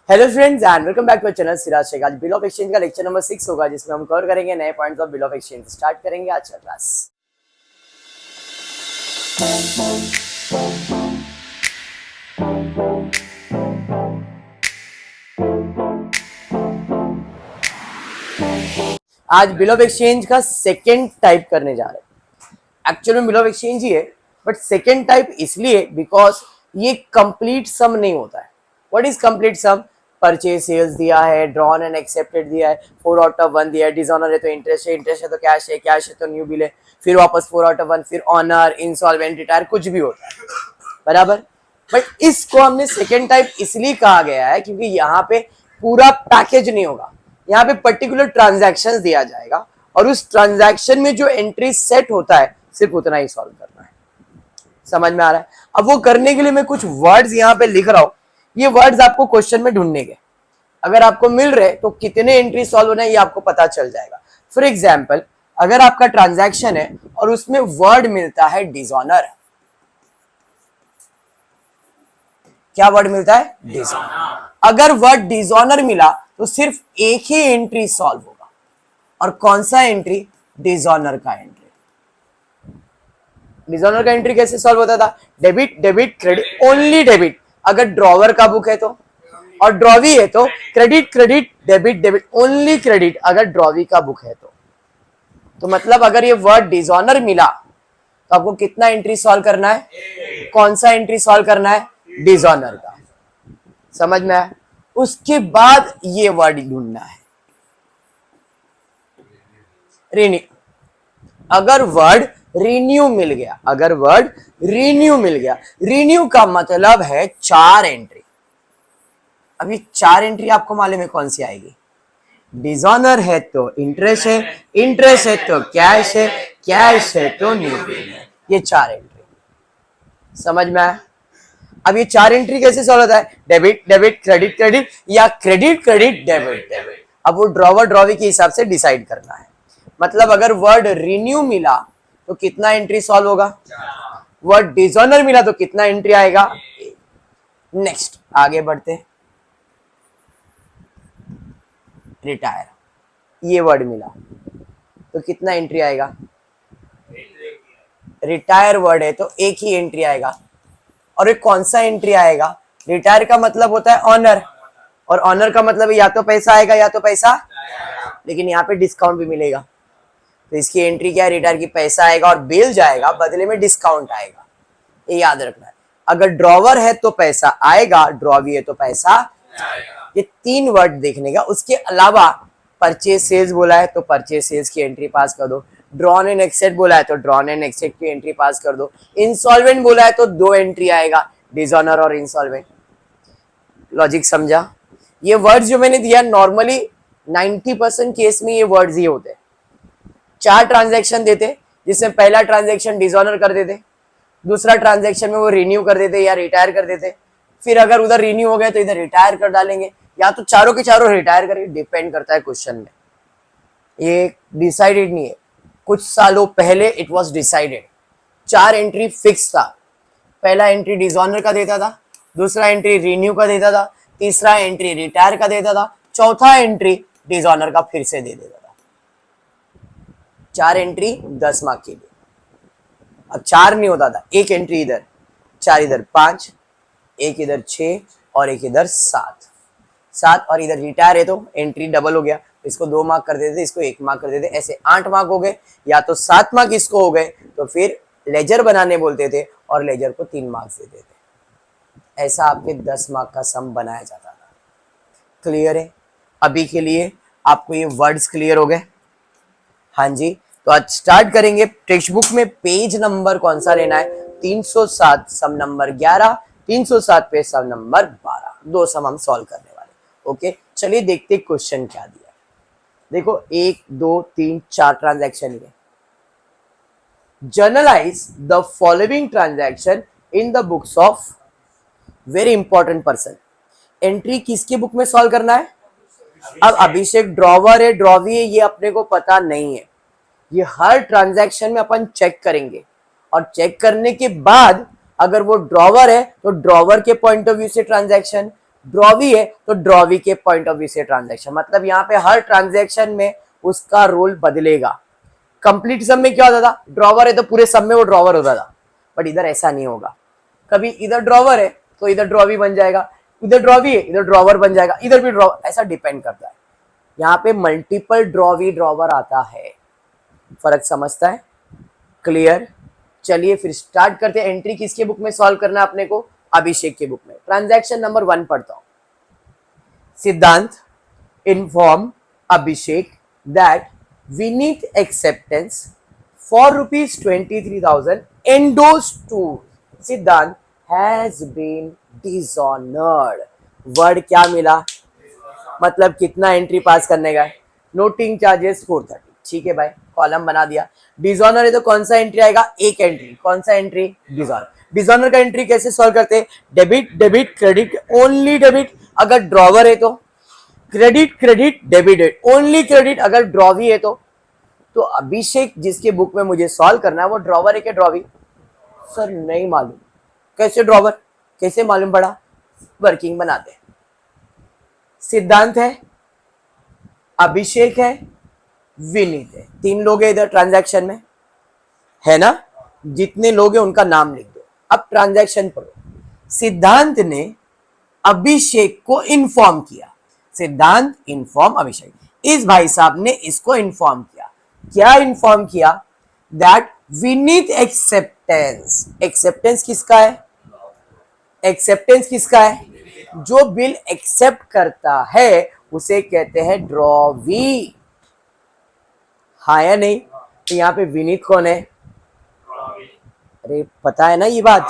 Hello friends and welcome back to channel Siraj Sheikh. आज bill of exchange का lecture number 6 होगा, जिसमें हम कवर करेंगे नए points of bill of exchange. Start करेंगे आज का क्लास। आज बिल ऑफ एक्सचेंज का सेकेंड टाइप करने जा रहे हैं। एक्चुअली में बिल ऑफ एक्सचेंज ही है, बट सेकेंड टाइप इसलिए बिकॉज ये कंप्लीट सम नहीं होता है। What is complete sum? Purchase sales दिया है, ड्रॉन एंड एक्सेप्टेड दिया है, 4 आउट ऑफ 1 दिया है, डिसऑनर है तो इंटरेस्ट है, इंटरेस्ट है तो कैश है, कैश है तो न्यू बिल है, फिर वापस 4 आउट ऑफ 1, फिर ऑनर, इंसॉल्वेंट, रिटायर, कुछ भी होता है, बराबर। बट इसको हमने सेकेंड टाइप इसलिए कहा गया है क्योंकि यहाँ पे पूरा पैकेज नहीं होगा, यहाँ पे पर्टिकुलर ट्रांजैक्शंस दिया जाएगा और उस ट्रांजैक्शन में जो एंट्री सेट होता है सिर्फ उतना ही सॉल्व करना है। समझ में आ रहा है? अब वो करने के लिए मैं कुछ वर्ड्स यहाँ पे लिख रहा हूं। ये वर्ड्स आपको क्वेश्चन में ढूंढने के, अगर आपको मिल रहे तो कितने एंट्री सॉल्व होना है ये आपको पता चल जाएगा। फॉर एग्जाम्पल, अगर आपका ट्रांजैक्शन है और उसमें वर्ड मिलता है डिसऑनर, क्या वर्ड मिलता है? डिसऑनर। अगर वर्ड डिसऑनर मिला तो सिर्फ एक ही एंट्री सॉल्व होगा, और कौन सा एंट्री? डिसऑनर का एंट्री। डिसऑनर का एंट्री कैसे सॉल्व होता था? Debit debit credit, only debit अगर ड्रॉवर का बुक है तो, और ड्रॉवी है तो credit credit debit debit, only credit अगर ड्रॉवी का बुक है तो मतलब अगर ये वर्ड डिसऑनर मिला तो आपको कितना एंट्री सॉल्व करना है? कौन सा एंट्री सॉल्व करना है? डिसऑनर का। समझ में आया? उसके बाद ये वर्ड ढूंढना है रिन्यू। अगर वर्ड रिन्यू मिल गया, अगर वर्ड रिन्यू मिल गया, रिन्यू का मतलब है 4 एंट्री। अब ये 4 एंट्री आपको मालूम है कौन सी आएगी? डिसऑनर है तो इंटरेस्ट है, इंटरेस्ट है तो कैश है, कैश है तो न्यू बिल है। ये 4 एंट्री। समझ में आया? अब ये 4 एंट्री कैसे सॉल्व होता है? डेबिट डेबिट क्रेडिट क्रेडिट, या क्रेडिट क्रेडिट डेबिट डेबिट। अब वो ड्रॉवर ड्रॉवी के हिसाब से डिसाइड करना है। मतलब अगर वर्ड रिन्यू मिला तो कितना एंट्री सॉल्व होगा? वर्ड डिसऑनर मिला तो कितना एंट्री आएगा? नेक्स्ट आगे बढ़ते हैं। रिटायर, ये वर्ड मिला तो कितना एंट्री आएगा? रिटायर वर्ड है तो एक ही एंट्री आएगा, और एक कौन सा एंट्री आएगा? रिटायर का मतलब होता है ऑनर, और ऑनर का मतलब या तो पैसा आएगा या तो पैसा, लेकिन यहाँ पे डिस्काउंट भी मिलेगा। तो इसकी एंट्री क्या है? रिटायर की पैसा आएगा और बिल जाएगा, बदले में डिस्काउंट आएगा। ये याद रखना है। अगर ड्रॉवर है तो पैसा आएगा, ड्रॉवी है तो पैसा आएगा। ये 3 वर्ड देखने का। उसके अलावा परचेज सेल्स बोला है तो परचेज सेल्स की एंट्री पास कर दो, ड्रॉन एंड एक्सेप्ट बोला है तो ड्रॉन एंड एक्सेप्ट की एंट्री पास कर दो, इंसॉल्वेंट बोला है तो 2 एंट्री आएगा, डिसऑनर और इंसॉल्वेंट। लॉजिक समझा? ये वर्ड्स जो मैंने दिया नॉर्मली 90% केस में ये वर्ड्स ही होते हैं। 4 ट्रांजैक्शन देते जिसमें पहला ट्रांजैक्शन डिसऑनर कर देते, दूसरा ट्रांजैक्शन में वो रिन्यू कर देते या रिटायर कर देते, फिर अगर उधर रिन्यू हो गए तो इधर रिटायर कर डालेंगे, या तो चारों के चारों रिटायर करेंगे। डिपेंड करता है क्वेश्चन में, ये डिसाइडेड नहीं है। कुछ सालों पहले it was decided, 4 entry fix था। पहला एंट्री डिसऑनर का देता था, दूसरा एंट्री रिन्यू का देता था, तीसरा एंट्री रिटायर का देता था, चौथा एंट्री डिसऑनर का फिर से दे देता था। 4 एंट्री 10 मार्क के लिए। अब 4 नहीं होता था, एक एंट्री इधर, 4 इधर 5, एक इधर 6 और एक इधर 7 और इधर रिटायर है तो एंट्री डबल हो गया, इसको 2 मार्क कर देते, इसको 1 मार्क कर देते, ऐसे 8 मार्क हो गए। या तो 7 मार्क इसको हो गए तो फिर लेजर बनाने बोलते थे और लेजर को 3 मार्क्स देते थे। ऐसा आपके 10 मार्क का सम बनाया जाता था। क्लियर है? अभी के लिए आपको ये वर्ड्स क्लियर हो गए? हाँ जी। तो आज स्टार्ट करेंगे। टेक्स्ट बुक में पेज नंबर कौन सा लेना है? 307 सम नंबर 11, 307 पे सम नंबर 12। 2 सम हम सॉल्व करने वाले। ओके, चलिए देखते क्वेश्चन क्या दिया। देखो 1 2 3 4 ट्रांजैक्शन है। Generalized the following transaction in the books of very important person. Entry किसके बुक में सॉल्व करना है? अब अभिषेक ड्रॉवर है, ड्रॉवी है, ये अपने को पता नहीं है। ये हर ट्रांजैक्शन में अपन चेक करेंगे, और चेक करने के बाद अगर वो ड्रॉवर है तो ड्रॉवर के पॉइंट ऑफ व्यू से ट्रांजैक्शन, ड्रॉवी है तो ड्रॉवी के पॉइंट ऑफ व्यू से ट्रांजैक्शन, मतलब यहाँ पे हर ट्रांजैक्शन में उसका रोल बदलेगा। कंप्लीट सम में क्या होता था, ड्रॉवर है तो पूरे सम में वो ड्रॉवर होता था, बट इधर ऐसा नहीं होगा। कभी इधर ड्रॉवर है तो इधर ड्रॉवी बन जाएगा, इधर ड्रॉवी है इधर ड्रॉवर बन जाएगा, इधर भी ड्रॉवर, ऐसा डिपेंड करता है। यहाँ पे मल्टीपल ड्रॉवी ड्रॉवर आता है, फर्क समझता है? क्लियर? चलिए फिर स्टार्ट करते हैं। एंट्री किसके बुक में सॉल्व करना है अपने को? अभिषेक के बुक में। ट्रांजैक्शन नंबर 1 पढ़ता हूं। सिद्धांत inform Abhishek that Vineet acceptance for ₹23,000 endorsed to सिद्धांत हैज बीन डिसऑनर्ड। वर्ड क्या मिला? मतलब कितना एंट्री पास करने का है? Noting charges 430। ठीक है भाई, कॉलम बना दिया। डिसऑनर है तो कौन सा एंट्री आएगा? एक एंट्री। कौन सा एंट्री? डिसऑनर। डिसऑनर का एंट्री कैसे सॉल्व करते हैं? Debit debit credit, only debit अगर ड्रॉवर है तो, credit credit debit, only credit अगर ड्रॉवी है तो अभिषेक जिसके बुक में मुझे सॉल्व करना है वो ड्रॉवर है क्या ड्रॉवी? सर नहीं मालूम। कैसे ड्रॉवर? कैसे मालूम पड़ा? वर्किंग बनाते। सिद्धांत है, अभिषेक है, विनीत है, 3 लोग हैं इधर ट्रांजैक्शन में, है ना? जितने लोग हैं उनका नाम लिख दो। अब ट्रांजैक्शन पढ़ो। सिद्धांत ने अभिषेक को इन्फॉर्म किया। सिद्धांत इन्फॉर्म अभिषेक, इस भाई साहब ने इसको इन्फॉर्म किया। क्या इन्फॉर्म किया? दैट विनीत एक्सेप्टेंस, एक्सेप्टेंस किसका है? एक्सेप्टेंस किसका है? जो बिल एक्सेप्ट करता है उसे कहते हैं ड्रॉवी। हाँ या नहीं? तो यहाँ पे विनीत कौन है? अरे पता है ना ये बात,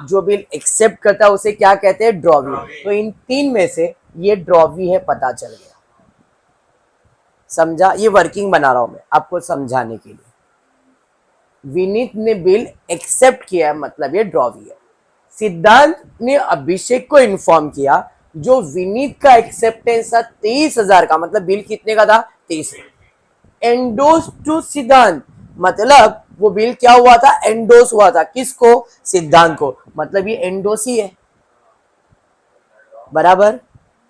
जो बिल एक्सेप्ट करता है उसे क्या कहते हैं? ड्रॉवी। तो इन 3 में से ये ड्रॉवी है, पता चल गया। समझा? ये वर्किंग बना रहा हूं मैं आपको समझाने के लिए। विनीत ने बिल एक्सेप्ट किया मतलब ये ड्रॉवी है। सिद्धांत ने अभिषेक को इन्फॉर्म किया, जो विनीत का एक्सेप्टेंस था 23,000 का, मतलब बिल कितने का था? 23। एंडोस टू सिद्धांत, मतलब वो बिल क्या हुआ था? एंडोस हुआ था। किसको? सिद्धांत को, मतलब ये एंडोस ही है। बराबर?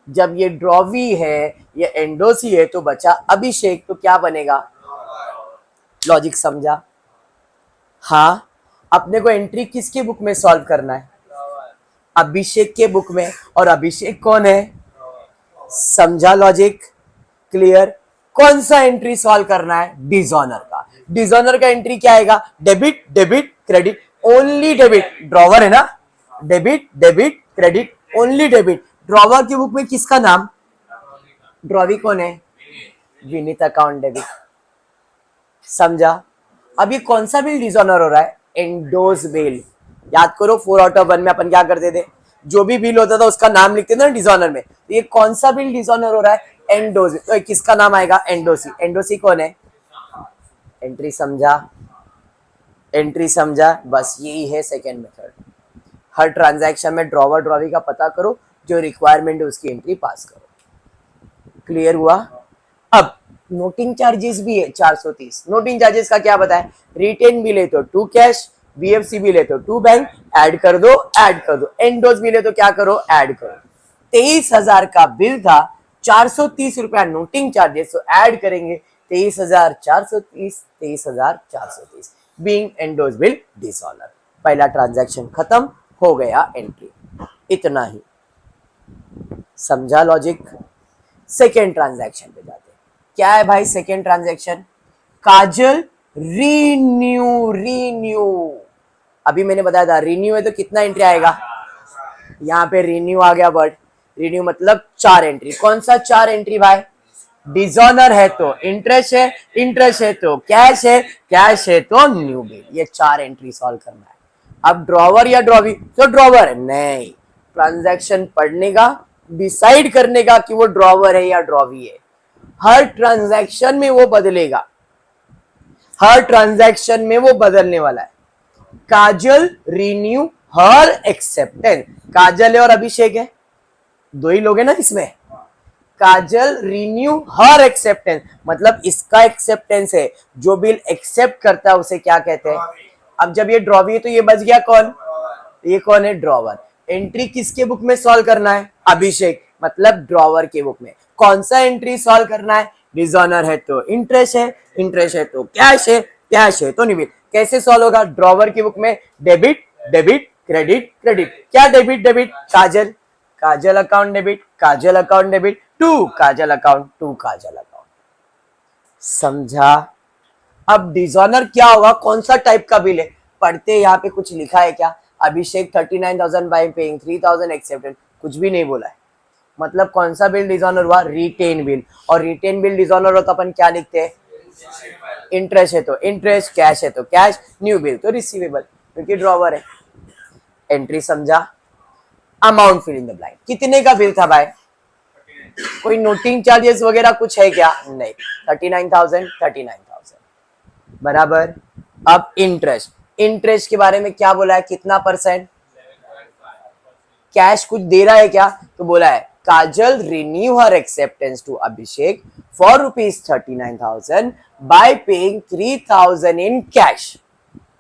जब ये ड्रॉवी है, ये एंडोस ही है, तो बचा अभिषेक, तो क्या बनेगा? लॉजिक समझा? हाँ। अपने को एंट्री किसके बुक में सॉल्व करना है? अभिषेक के बुक में। और अभिषेक कौन है? समझा लॉजिक? क्लियर? कौन सा एंट्री सॉल्व करना है? डिसऑनर का। डिसऑनर का एंट्री क्या आएगा? Debit debit credit, only debit. Drawer है ना? Debit debit credit, only debit. Drawer की बुक में किसका नाम? ड्रॉवी कौन है? Vineet account debit. समझा? अब ये कौन सा बिल डिसऑनर हो रहा है? एंडोस बिल। याद करो 4 आउट ऑफ 1 में अपन क्या करते थे? जो भी बिल होता था उसका नाम लिखते थे ना डिसऑनर में। तो ये कौन सा बिल डिसऑनर हो रहा है? एंडोस। तो किसका नाम आएगा? एंडोसी। एंडोसी कौन है? एंट्री समझा? एंट्री समझा? बस यही है सेकेंड मेथड। हर ट्रांजैक्शन में ड्रॉवर ड्रॉवी का पता करो, जो रिक्वायरमेंट है उसकी एंट्री पास करो। क्लियर हुआ? अब नोटिंग चार्जेस भी है 430। नोटिंग चार्जेस का क्या बताया? रिटेन बिल है तो 2 कैश, बीएफसी बिल है तो 2 बैंक, ऐड कर दो, ऐड कर दो। एंडोस बिल है तो क्या करो? ऐड करो। 23,000 का बिल था, 430 रुपया नोटिंग चार्जेस, तो ऐड करेंगे 23,430, 23,430 बीइंग एंडोस बिल डिसऑनर। पहला ट्रांजैक्शन खत्म हो गया, एंट्री। इतना ही। समझा लॉजिक? सेकेंड ट्रांजैक्शन पे जाते हैं। क्या है भाई सेकेंड ट्रांजैक्शन? काजल रीन्यू। रीन्यू अभी मैंने बताया था, रीन्यू है तो कितना एंट्री आएगा? यहाँ पे रीन्यू आ गया वर्ड। रीन्यू मतलब 4 एंट्री। कौन सा 4 एंट्री भाई? डिसऑनर है तो इंटरेस्ट है, इंटरेस्ट है तो कैश है, कैश है तो न्यू बिल। ये 4 एंट्री सॉल्व करना है। अब ड्रॉवर या ड्रॉवी? तो ड्रॉवर नहीं। ट्रांजैक्शन पढ़ने का, डिसाइड करने का कि वो ड्रॉवर है या ड्रॉवी है। हर ट्रांजैक्शन में वो बदलेगा, हर ट्रांजैक्शन में वो बदलने वाला है। Kajal renew her acceptance. काजल है और अभिषेक है, 2 ही लोग हैं ना इसमें। काजल रिन्यू हर एक्सेप्टेंस, मतलब इसका एक्सेप्टेंस है। जो बिल एक्सेप्ट करता है उसे क्या कहते हैं? अब जब ये ड्रॉवी है तो ये बच गया कौन? ये कौन है? ड्रॉवर। एंट्री किसके बुक में सॉल्व करना है? अभिषेक मतलब ड्रॉवर की बुक में। कौन सा एंट्री सॉल्व करना है? डिसऑनर है तो इंटरेस्ट है, इंटरेस्ट है तो कैश है, कैश है तो निविल। कैसे सॉल्व होगा? ड्रॉवर की बुक में डेबिट डेबिट क्रेडिट क्रेडिट। क्या debit debit? Kajal, Kajal account debit, Kajal account debit, to Kajal account, to Kajal account. समझा? अब डिसऑनर क्या होगा? कौन सा टाइप का बिल है? पढ़ते यहाँ पे कुछ लिखा है क्या? अभिषेक 39,000 बाय पेइंग 3,000 एक्सेप्टेड, कुछ भी नहीं बोला है। मतलब कौन सा बिल डिसऑनर हुआ? Retain bill. और रिटेन बिल डिसऑनर हो तो अपन क्या लिखते हैं? इंटरेस्ट है तो इंटरेस्ट, कैश है तो कैश, न्यू बिल तो रिसीवेबल, क्योंकि ड्रॉवर है। एंट्री समझा? Amount fill in the blank. कितने का बिल था भाई? कोई नोटिंग चार्जेस वगैरह कुछ है क्या? नहीं। 39,000 39,000 बराबर। अब इंटरेस्ट, इंटरेस्ट के बारे में क्या बोला है? कितना परसेंट? कैश कुछ दे रहा है क्या? तो बोला है Kajal renew her acceptance to Abhishek for ₹39,000 by paying 3,000 in cash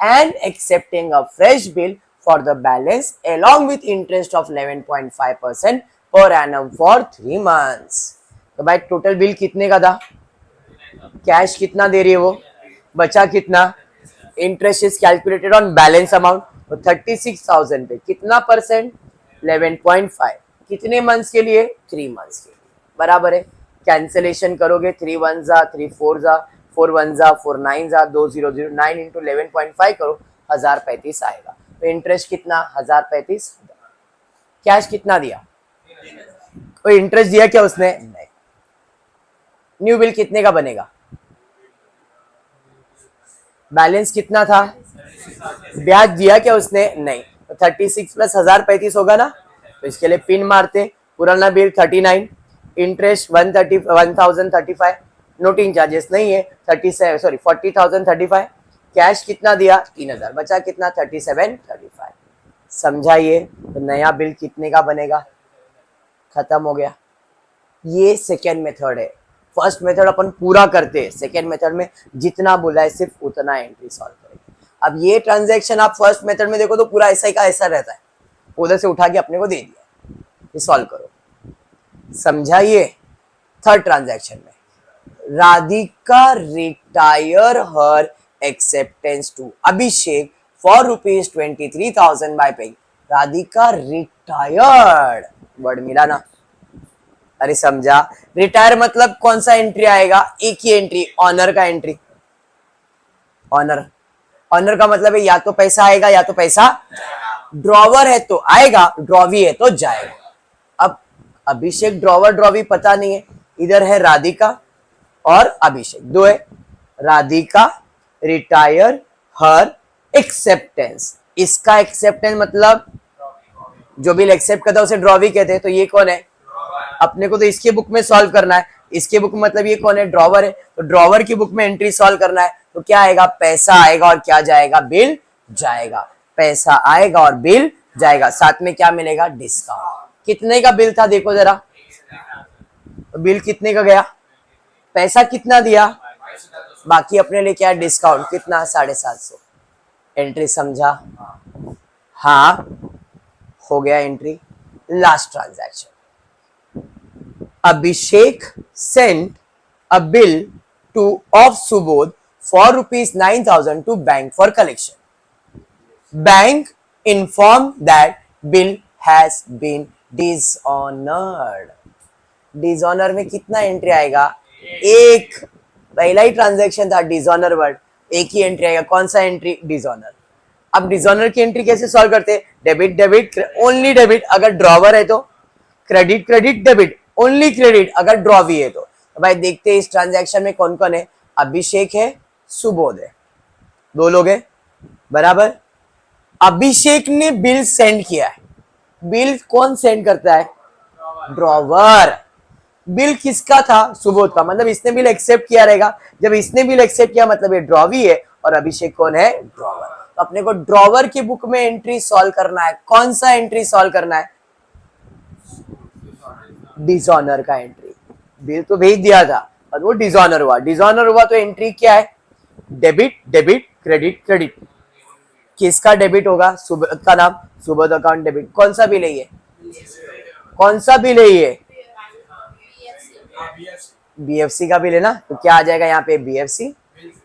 and accepting a fresh bill for the balance along with interest of 11.5% per annum for 3 months। तो भाई टोटल बिल कितने का था? कैश कितना दे रही है वो? बचा कितना? Interest is calculated on balance amount, तो 36,000 पे कितना परसेंट? 11.5। कितने मंथ्स के लिए? 3 मंथ्स के लिए। बराबर है। कैंसिलेशन करोगे 3 1 जा 3 4 जा 4 1 जा 4 9 जा 2 0 0 9 इंटू 11.5 करो, 1035 आएगा। तो इंटरेस्ट कितना? 1035। कैश कितना दिया? कोई इंटरेस्ट दिया क्या उसने? नहीं। न्यू बिल कितने का बनेगा? बैलेंस कितना था? ब्याज दिया क्या उसने? नहीं। तो 36 प्लस 1035 होगा ना, तो इसके लिए पिन मारते। पुराना बिल 39, इंटरेस्ट 1035, नोटिंग चार्जेस नहीं है 40,035। कैश कितना दिया? 3,000। बचा कितना? 3735। समझाइए। तो नया बिल कितने का बनेगा? खत्म हो गया। ये सेकेंड मेथड है। फर्स्ट मेथड अपन पूरा करते हैं, सेकेंड मेथड में जितना बोला है सिर्फ उतना एंट्री सॉल्व करेंगे। अब ये ट्रांजैक्शन आप फर्स्ट मेथड में देखो तो पूरा ऐसा ही का ऐसा रहता है, उधर से उठा के अपने को दे दिया, ये सॉल्व करो। समझाइए। थर्ड ट्रांजैक्शन में Radhika retire her acceptance to Abhishek for ₹23,000 by paying. Radhika retired, word मिला ना? अरे समझा? रिटायर मतलब कौन सा एंट्री आएगा? एक ही एंट्री, ऑनर का एंट्री। ऑनर, ऑनर का मतलब है या तो पैसा आएगा या तो पैसा, ड्रॉवर है तो आएगा, ड्रॉवी है तो जाएगा। अब अभिषेक ड्रॉवर ड्रॉवी पता नहीं है, इधर है राधिका और अभिषेक, दो है। राधिका रिटायर हर एक्सेप्टेंस, इसका एक्सेप्टेंस मतलब जो बिल एक्सेप्ट करता है उसे ड्रॉवी कहते हैं। तो ये कौन है? अपने को तो इसके बुक में सॉल्व करना है। इसके बुक मतलब ये कौन है? ड्रॉवर है। तो ड्रॉवर की बुक में एंट्री सॉल्व करना है, तो क्या आएगा? पैसा आएगा और क्या जाएगा? बिल जाएगा। पैसा आएगा और बिल जाएगा, साथ में क्या मिलेगा? डिस्काउंट। कितने का बिल था देखो जरा, तो बिल कितने का गया? पैसा कितना दिया? बाकी अपने लिए क्या? डिस्काउंट। कितना? 750। एंट्री समझा? हाँ, हो गया entry. Last transaction, Abhishek sent a bill to of Subodh for ₹9,000 to bank for collection. Bank informed that bill has been dishonored. Dishonor में कितना एंट्री आएगा? एक। पहला ही ट्रांजैक्शन था, डिसऑनर वर्ड, एक ही एंट्री आएगा। कौन सा एंट्री? डिसऑनर। अब डिसऑनर की एंट्री कैसे सॉल्व करते हैं? डेबिट डेबिट ओनली डेबिट अगर ड्रॉवर है तो, credit credit debit only credit अगर ड्रॉवी है तो। भाई देखते हैं इस ट्रांजैक्शन में कौन कौन है। अभिषेक है, सुबोध है, दो लोग है। बराबर। अभिषेक ने बिल सेंड किया है। बिल कौन सेंड करता है? ड्रॉवर। बिल किसका था? सुबोध का, मतलब इसने बिल एक्सेप्ट किया रहेगा। जब इसने बिल एक्सेप्ट किया मतलब ये ड्रॉवी है और अभिषेक कौन है? ड्रॉवर। तो अपने को ड्रॉवर की बुक में एंट्री सॉल्व करना है। कौन सा एंट्री सॉल्व करना है? डिसऑनर का एंट्री। बिल तो भेज दिया था और वो डिसऑनर हुआ। डिसऑनर हुआ तो एंट्री क्या है? Debit debit credit credit. किसका डेबिट होगा? सुबोध का नाम, सुबोध अकाउंट डेबिट। कौन सा बिल है ये? कौन सा बिल है ये? बीएफसी का बिल है ना, तो क्या आ जाएगा यहाँ पे? बीएफसी,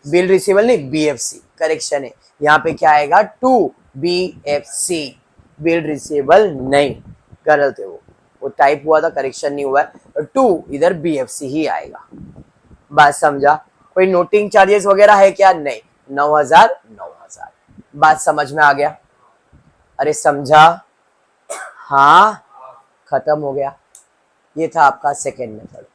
बिल रिसीवेबल नहीं, बीएफसी करेक्शन है। यहाँ पे क्या आएगा? टू बीएफसी, बिल रिसीवेबल नहीं, गलत है वो टाइप हुआ था, करेक्शन नहीं हुआ है, टू इधर बीएफसी ही आएगा। बात समझा? कोई नोटिंग चार्जेस वगैरह है क्या? नहीं, 9,000 9,000। बात समझ में आ गया? अरे समझा? हाँ, खत्म हो गया। ये था आपका सेकेंड मेथड,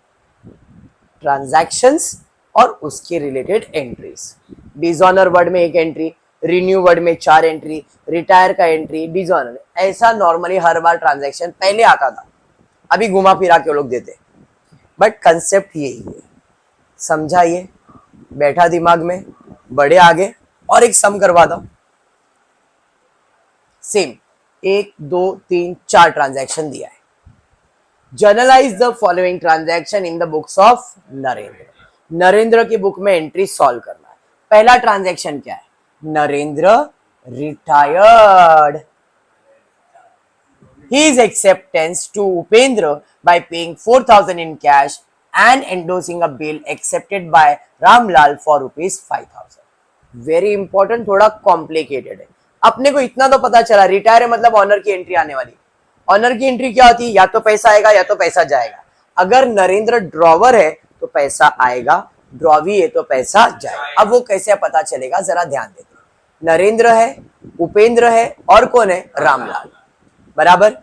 ट्रांजैक्शंस और उसके रिलेटेड एंट्रीज। डिसऑनर वर्ड में एक एंट्री, रिन्यू वर्ड में 4 एंट्री, रिटायर का एंट्री, डिसऑनर, ऐसा नॉर्मली हर बार ट्रांजैक्शन पहले आता था, अभी घुमा फिरा के लोग देते, बट कंसेप्ट यही है। समझा? ये बैठा दिमाग में? बड़े आगे और एक सम करवा दो। सेम 1 2 3 4 ट्रांजैक्शन दिया है। Generalized the following transaction in the books of Narendra. Narendra की बुक में एंट्री सॉल्व करना है। पहला ट्रांजैक्शन क्या है? Narendra retired his acceptance to Upendra by paying 4,000 in cash and endorsing a bill accepted by Ramlal for rupees 5,000. Very important, थोड़ा complicated है। अपने को इतना तो पता चला, रिटायर है मतलब ऑनर की एंट्री आने वाली। ऑनर की एंट्री क्या होती है? या तो पैसा आएगा या तो पैसा जाएगा। अगर नरेंद्र ड्रॉवर है तो पैसा आएगा, ड्रॉवी है तो पैसा जाएगा। अब वो कैसे पता चलेगा, जरा ध्यान देते। नरेंद्र है, उपेंद्र है और कौन है? रामलाल। बराबर?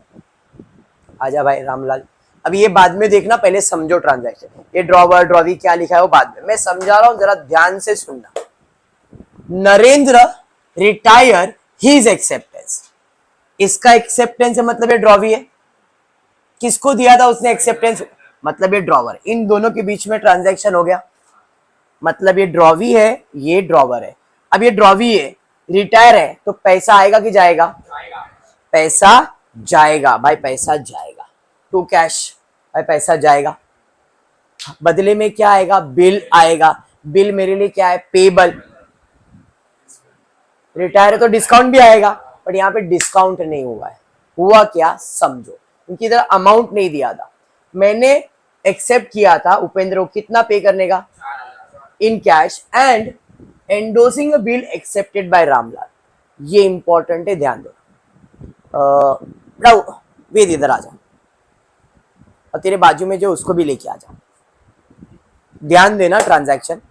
आजा भाई रामलाल। अब ये बाद में देखना, पहले समझो ट्रांजैक्शन। ये ड्रॉवर ड्रॉवी क्या लिखा है वो बाद में, मैं समझा रहा हूं, जरा ध्यान से सुनना। नरेंद्र रिटायर हिज एक्सेप्टेंस, इसका एक्सेप्टेंस है मतलब ये ड्रॉवी है। किसको दिया था उसने एक्सेप्टेंस? मतलब ये ड्रॉवर। इन दोनों के बीच में ट्रांजैक्शन हो गया, मतलब ये ड्रॉवी है, ये ड्रॉवर है। अब ये ड्रॉवी है, रिटायर है, तो पैसा आएगा कि जाएगा? पैसा जाएगा भाई, पैसा जाएगा। टू कैश भाई, पैसा जाएगा। बदले में क्या आएगा? बिल आएगा। बिल मेरे लिए क्या है? पेबल। रिटायर है तो डिस्काउंट भी आएगा, बट यहाँ पे डिस्काउंट नहीं हुआ है। हुआ क्या? समझो, क्योंकि इधर अमाउंट नहीं दिया था, मैंने एक्सेप्ट किया था उपेंद्र को कितना पे करने का? In cash and endorsing a bill accepted by Ramlal. ये इंपॉर्टेंट है, ध्यान दो। वेद इधर आ जा, और तेरे बाजू में जो उसको भी लेके आ जा। ध्यान देना, ट्रांजैक्शन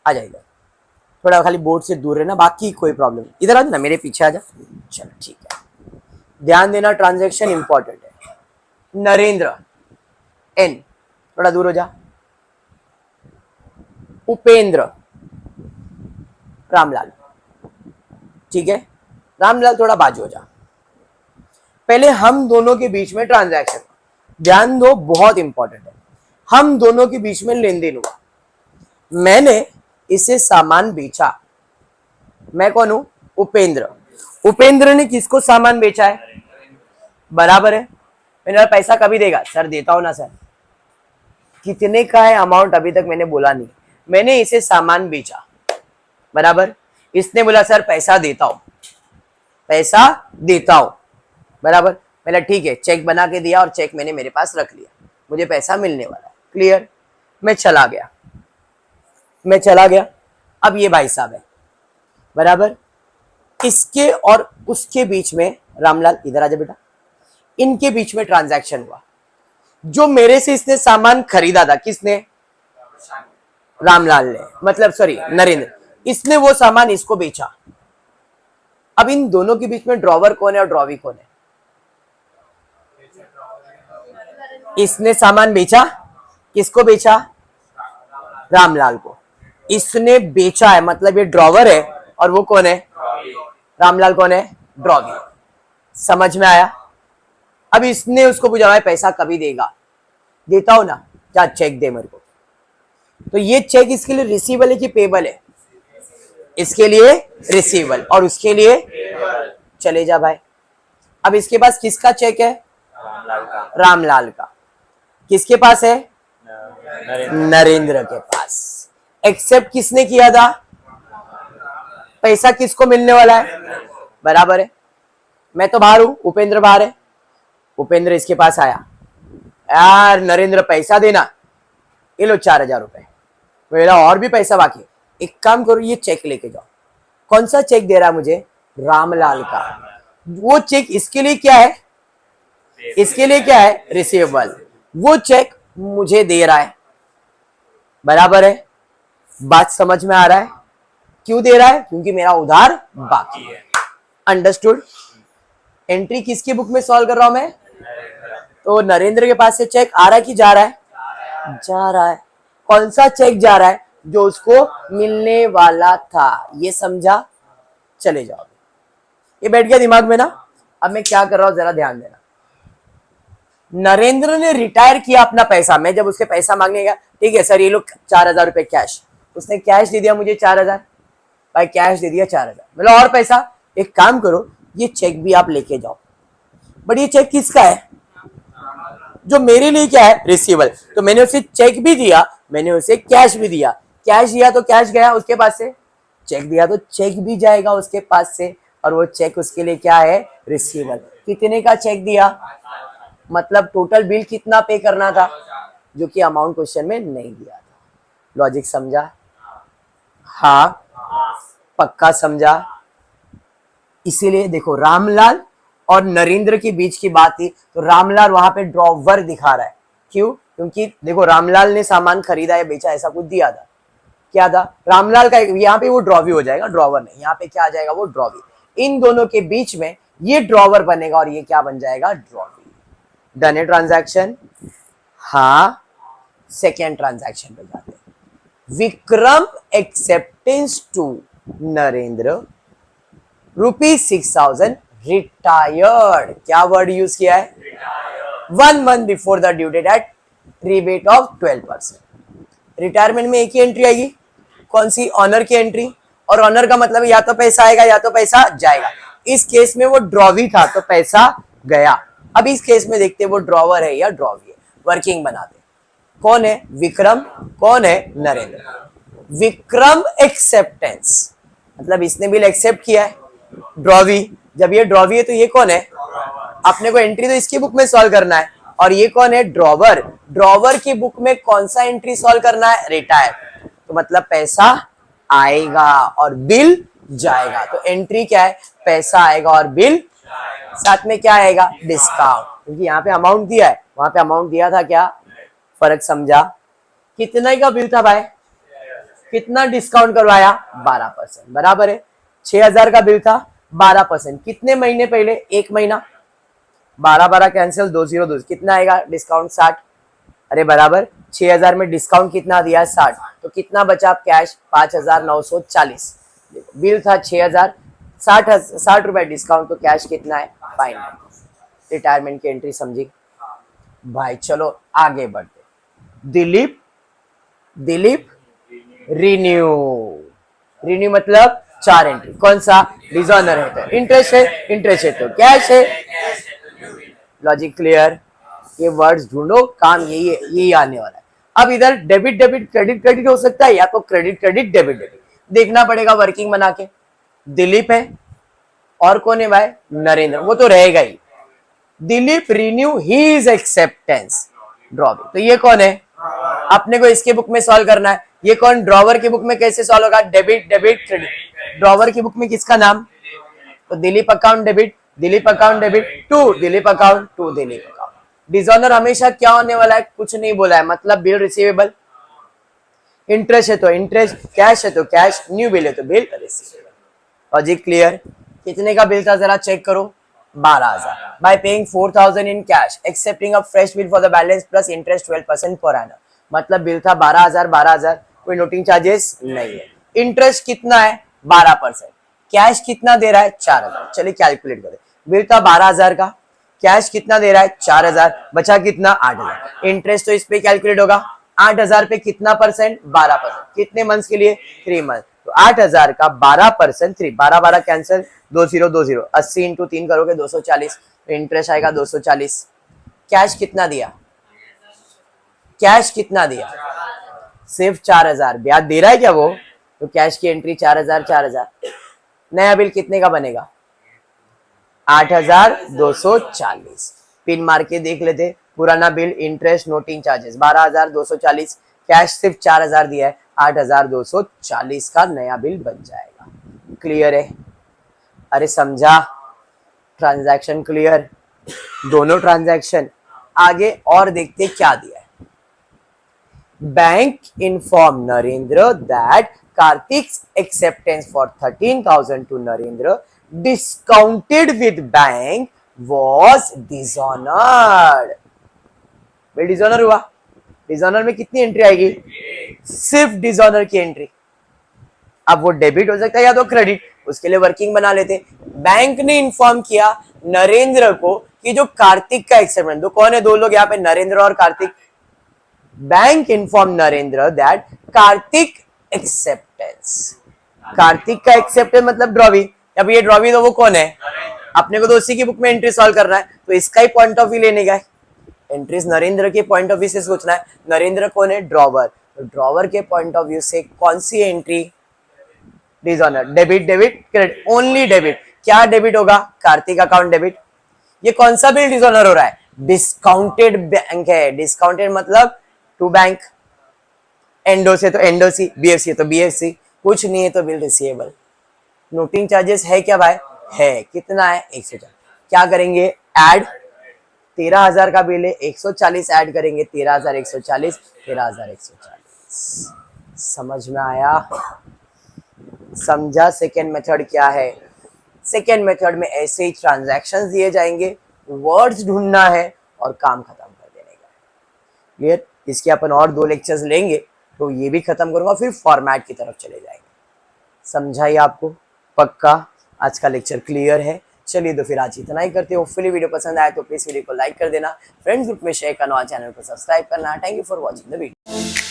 आ जाएगा। थोड़ा खाली बोर्ड से दूर रहना, बाकी कोई प्रॉब्लम नहीं। इधर आ जा ना, मेरे पीछे आ जा। चलो ठीक है, ध्यान देना, ट्रांजैक्शन इंपॉर्टेंट है। नरेंद्र एन, थोड़ा दूर हो जा। उपेंद्र रामलाल, ठीक है। रामलाल थोड़ा बाजू हो जा। पहले हम दोनों के बीच में ट्रांजैक्शन, ध्यान दो, बहुत इंपॉर्टेंट है। हम दोनों के बीच में लेन देन हुआ, मैंने इसे सामान बेचा। मैं कौन हूं? उपेंद्र। उपेंद्र ने किसको सामान बेचा है? बराबर है। मैंने पैसा कभी देगा? सर देता हूं ना सर। कितने का है अमाउंट अभी तक मैंने बोला नहीं, मैंने इसे सामान बेचा, बराबर। इसने बोला सर पैसा देता हूं, पैसा देता हूं, बराबर। मैंने ठीक है, चेक बना के दिया और चेक मैंने मेरे पास रख लिया, मुझे पैसा मिलने वाला है, क्लियर। मैं चला गया, मैं चला गया। अब ये भाई साहब है, बराबर। इसके और उसके बीच में, रामलाल इधर आजा बेटा, इनके बीच में ट्रांजैक्शन हुआ। जो मेरे से इसने सामान खरीदा था, किसने? रामलाल ने, मतलब सॉरी नरेंद्र। इसने वो सामान इसको बेचा। अब इन दोनों के बीच में ड्रॉवर कौन है और ड्रॉवी कौन है? इसने सामान बेचा, किसको बेचा? रामलाल को। इसने बेचा है मतलब ये ड्रॉवर है, और वो कौन है? रामलाल कौन है? ड्रॉवी। समझ में आया? अब इसने उसको पूछा भाई पैसा कभी देगा? देता हूं ना, क्या चेक दे मेरे को। तो ये चेक इसके लिए रिसीवेबल है कि पेबल है? इसके लिए रिसीवेबल, और उसके लिए चले जा भाई। अब इसके पास किसका चेक है? रामलाल का। किसके पास है? नरेंद्र के पास। एक्सेप्ट किसने किया था? पैसा किसको मिलने वाला है? बराबर है। मैं तो बाहर हूं, उपेंद्र बाहर है। उपेंद्र इसके पास आया, यार नरेंद्र पैसा देना, ये लो 4,000 रुपए, मेरा और भी पैसा बाकी, एक काम करो ये चेक लेके जाओ। कौन सा चेक दे रहा है मुझे? रामलाल का। वो चेक इसके लिए क्या है? इसके लिए क्या है? रिसीवेबल। वो चेक मुझे दे रहा है, बराबर है? बात समझ में आ रहा है? क्यों दे रहा है? क्योंकि मेरा उधार बाकी है। अंडरस्टूड? एंट्री किसकी बुक में सॉल्व कर रहा हूं मैं? तो नरेंद्र के पास से चेक आ रहा है कि जा रहा है? जा रहा है। कौन सा चेक जा रहा है? जो उसको मिलने वाला था। ये समझा? चले जाओ। ये बैठ गया दिमाग में ना? अब मैं क्या कर रहा हूं जरा ध्यान देना। नरेंद्र ने रिटायर किया अपना पैसा। मैं जब उसके पैसा मांगने गया, ठीक है सर ये लोग 4,000 रुपए कैश, उसने कैश दे दिया मुझे 4,000, भाई कैश दे दिया 4,000, मतलब और पैसा। एक काम करो ये चेक भी आप लेके जाओ। बट ये चेक किसका है? जो मेरे लिए क्या है? रिसीवेबल। तो मैंने उसे चेक भी दिया, मैंने उसे कैश भी दिया। कैश दिया तो कैश गया उसके पास से, चेक दिया तो चेक भी जाएगा उसके पास से, और वो चेक उसके लिए क्या है? रिसीवेबल। कितने का चेक दिया? मतलब टोटल बिल कितना पे करना था, जो कि अमाउंट क्वेश्चन में नहीं दिया था। लॉजिक समझा? हाँ, पक्का समझा? इसीलिए देखो रामलाल और नरेंद्र के बीच की बात थी, तो रामलाल वहां पे ड्रॉवर दिखा रहा है। क्यों? क्योंकि देखो रामलाल ने सामान खरीदा या बेचा, ऐसा कुछ दिया था। क्या था? रामलाल का यहाँ पे वो ड्रॉवी हो जाएगा, ड्रॉवर नहीं, यहाँ पे क्या आ जाएगा? वो ड्रॉवी। इन दोनों के बीच में ये ड्रॉवर बनेगा और ये क्या बन जाएगा? ड्रॉवी। डन है ट्रांजैक्शन? हाँ। सेकेंड ट्रांजैक्शन पे जाते हैं। Vikram acceptance to Narendra ₹6,000 retired. क्या वर्ड यूज किया है? 1 month before the due date at rebate of 12%। Retirement में एक ही एंट्री आएगी, कौन सी? ऑनर की एंट्री। और ऑनर का मतलब या तो पैसा आएगा या तो पैसा जाएगा। इस केस में वो ड्रॉवी था तो पैसा गया। अब इस केस में देखते हैं वो ड्रॉवर है या ड्रॉवी है। वर्किंग बनाते। कौन है? विक्रम। कौन है? नरेंद्र। विक्रम एक्सेप्टेंस मतलब इसने बिल एक्सेप्ट किया है, ड्रॉवी। जब ये ड्रॉवी है तो ये कौन है? अपने को एंट्री तो इसकी बुक में सॉल्व करना है, और ये कौन है? ड्रॉवर। ड्रॉवर की बुक में कौन सा एंट्री सॉल्व करना है? रिटायर। तो मतलब पैसा आएगा और बिल जाएगा। तो एंट्री क्या है? पैसा आएगा और बिल, साथ में क्या आएगा? डिस्काउंट। क्योंकि यहाँ पे अमाउंट दिया है, वहां पे अमाउंट दिया था। क्या फर्क समझा? कितना का बिल था भाई? कितना डिस्काउंट करवाया? 12%। बराबर है। 6,000 का बिल था, 12%। कितने महीने पहले? 1 महीना। 12 कैंसिल, 2 कितना आएगा? डिस्काउंट 60। अरे बराबर 6,000 में डिस्काउंट कितना दिया? 60। तो कितना बचा कैश? 5,940। बिल था 6,000, 60 रुपए डिस्काउंट, तो कैश कितना है? 5। रिटायरमेंट की एंट्री समझी भाई? चलो आगे बढ़ते। दिलीप रिन्यू। रिन्यू मतलब 4 एंट्री। कौन सा? डिजॉनर है तो इंटरेस्ट है, इंटरेस्ट है तो कैश है। Logic clear? ये वर्ड्स ढूंढो, काम यही आने वाला है। अब इधर डेबिट क्रेडिट हो सकता है, या तो क्रेडिट डेबिट देखना पड़ेगा वर्किंग बना के। दिलीप है और कौन है भाई? नरेंद्र। वो तो रहेगा ही। Dilip renew his acceptance, drawer. तो ये कौन है? अपने को इसके बुक में सॉल्व करना है। ये कौन? ड्रॉवर की बुक में कैसे सॉल्व होगा? Debit credit. ड्रॉवर की बुक में किसका नाम? तो Dilip account debit to Dilip account dishonour हमेशा क्या होने वाला है? कुछ नहीं बोला है, मतलब बिल रिसीवेबल। इंटरेस्ट है तो इंटरेस्ट, कैश है तो कैश, न्यू बिल है तो बिल रिसीवेबल। Logic clear? कितने का बिल था जरा चेक करो? 12,000। Bye paying 4,000 in cash, accepting a fresh bill for the balance plus interest 12% per annum. मतलब बिल था 12,000, कोई नोटिंग चार्जेस नहीं है। इंटरेस्ट कितना है? 12%। कैश कितना दे रहा है? 4,000। चलिए कैलकुलेट करें। बिल था 12,000 का, कैश कितना दे रहा है? 4,000, बचा कितना? 8,000। इंटरेस्ट तो इस पे कैलकुलेट होगा। 8,000 पे कितना परसेंट? 12%। कितने मंथ्स के लिए? 3 मंथ। तो 8,000 का 12%, 3 12 कैंसिल, 20 80 इंटू 3 करोगे 240। तो इंटरेस्ट आएगा 240। कैश कितना दिया? सिर्फ 4,000। ब्याज दे रहा है क्या वो? तो कैश की एंट्री 4,000। नया बिल कितने का बनेगा? 8,240। पिन मार के देख लेते, पुराना bill, interest, noting charges 12,240, cash सिर्फ 4,000 दिया है, 8,240 का नया बिल बन जाएगा। क्लियर है? अरे समझा? ट्रांजैक्शन क्लियर, दोनों ट्रांजैक्शन। आगे और देखते क्या दिया है। Bank inform Narendra that Kartik's acceptance for 13,000 to Narendra discounted with bank was dishonoured. Bill dishonour हुआ। डिसऑनर में कितनी एंट्री आएगी? सिर्फ डिसऑनर की एंट्री। अब वो डेबिट हो सकता है या तो क्रेडिट, उसके लिए वर्किंग बना लेते। बैंक ने इन्फॉर्म किया नरेंद्र को कि जो कार्तिक का एक्सेप्टेंस, तो कौन है? दो लोग यहाँ पे, नरेंद्र और Kartik. Bank inform Narendra that Kartik acceptance, Kartik का एक्सेप्टेंस मतलब ड्रॉवी। अब ये ड्रॉवी तो वो कौन है? अपने को तो उसी की बुक में एंट्री सॉल्व करना है, तो इसका ही पॉइंट ऑफ व्यू लेने का है। एंट्रीज नरेंद्र के पॉइंट ऑफ व्यू से सोचना है। नरेंद्र कौन है? ड्रॉवर। तो ड्रॉवर के पॉइंट ऑफ व्यू से कौन सी entry? Dishonour. Debit debit credit, only debit. क्या डेबिट होगा? Kartik account debit. ये कौन सा बिल डिसऑनर हो रहा है? डिस्काउंटेड बैंक है। डिस्काउंटेड मतलब टू बैंक, एंडो से तो एंडोसी, बीएफसी तो बीएफसी, कुछ नहीं है तो बिल रिसीवेबल। नोटिंग चार्जेस है क्या भाई? है। कितना है? 140। क्या करेंगे? ऐड। 13,000 का बिल है, 140 ऐड करेंगे, 13,140, 13,140। समझ में आया? समझा? सेकेंड मेथड क्या है? सेकेंड मेथड में ऐसे ही ट्रांजैक्शंस दिए जाएंगे, वर्ड्स ढूंढना है और काम खत्म कर देने का। क्लियर? इसके अपन और 2 लेक्चर्स लेंगे, तो ये भी खत्म करूंगा, फिर फॉर्मेट की तरफ चले जाएंगे। समझा ही आपको? पक्का? आज का लेक्चर क्लियर है? चलिए तो फिर आज इतना ही करते हो। होपफुली वीडियो पसंद आए तो प्लीज वीडियो को लाइक कर देना, फ्रेंड्स ग्रुप में शेयर करना और चैनल को सब्सक्राइब करना। Thank you for watching the video.